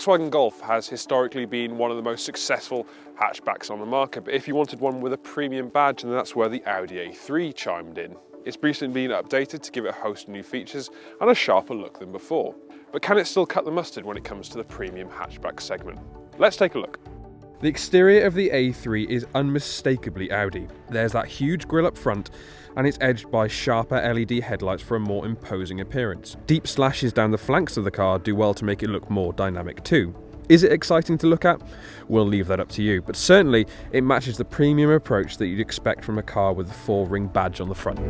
Volkswagen Golf has historically been one of the most successful hatchbacks on the market, but if you wanted one with a premium badge, then that's where the Audi A3 chimed in. It's recently been updated to give it a host of new features and a sharper look than before. But can it still cut the mustard when it comes to the premium hatchback segment? Let's take a look. The exterior of the A3 is unmistakably Audi. There's that huge grille up front, and it's edged by sharper LED headlights for a more imposing appearance. Deep slashes down the flanks of the car do well to make it look more dynamic too. Is it exciting to look at? We'll leave that up to you, but certainly it matches the premium approach that you'd expect from a car with the 4-ring badge on the front.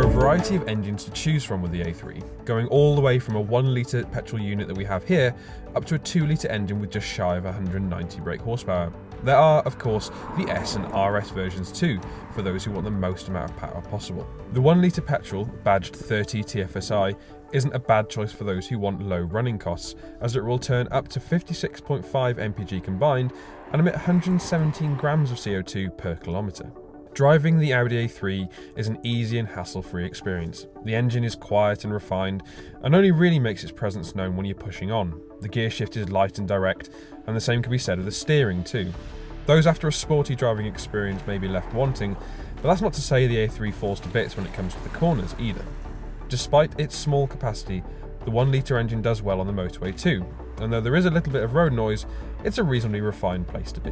Variety of engines to choose from with the A3, going all the way from a 1-litre petrol unit that we have here up to a 2-litre engine with just shy of 190 brake horsepower. There are, of course, the S and RS versions too, for those who want the most amount of power possible. The 1-litre petrol, badged 30 TFSI, isn't a bad choice for those who want low running costs, as it will turn up to 56.5 mpg combined and emit 117 grams of CO2 per kilometre. Driving the Audi A3 is an easy and hassle-free experience. The engine is quiet and refined, and only really makes its presence known when you're pushing on. The gearshift is light and direct, and the same can be said of the steering too. Those after a sporty driving experience may be left wanting, but that's not to say the A3 falls to bits when it comes to the corners either. Despite its small capacity, the 1-litre engine does well on the motorway too, and though there is a little bit of road noise, it's a reasonably refined place to be.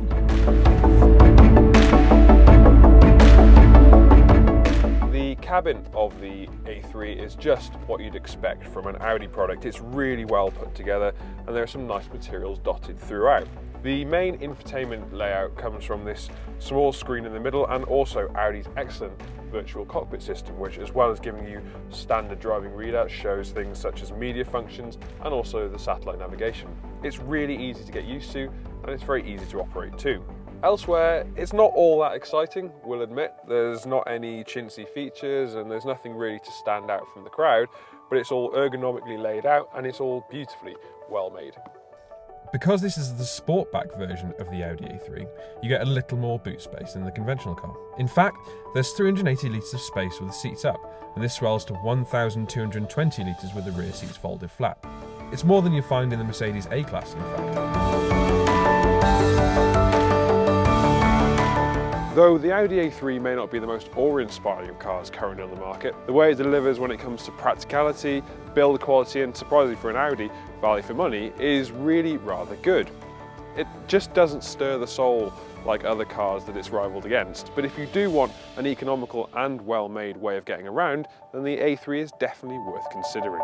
The cabin of the A3 is just what you'd expect from an Audi product. It's really well put together and there are some nice materials dotted throughout. The main infotainment layout comes from this small screen in the middle and also Audi's excellent virtual cockpit system, which, as well as giving you standard driving readouts, shows things such as media functions and also the satellite navigation. It's really easy to get used to and it's very easy to operate too. Elsewhere, it's not all that exciting, we'll admit. There's not any chintzy features and there's nothing really to stand out from the crowd, but it's all ergonomically laid out and it's all beautifully well made. Because this is the sportback version of the Audi A3, you get a little more boot space than the conventional car. In fact, there's 380 litres of space with the seats up, and this swells to 1,220 litres with the rear seats folded flat. It's more than you find in the Mercedes A-Class, in fact. Though the Audi A3 may not be the most awe-inspiring of cars currently on the market, the way it delivers when it comes to practicality, build quality and, surprisingly for an Audi, value for money is really rather good. It just doesn't stir the soul like other cars that it's rivaled against, but if you do want an economical and well-made way of getting around, then the A3 is definitely worth considering.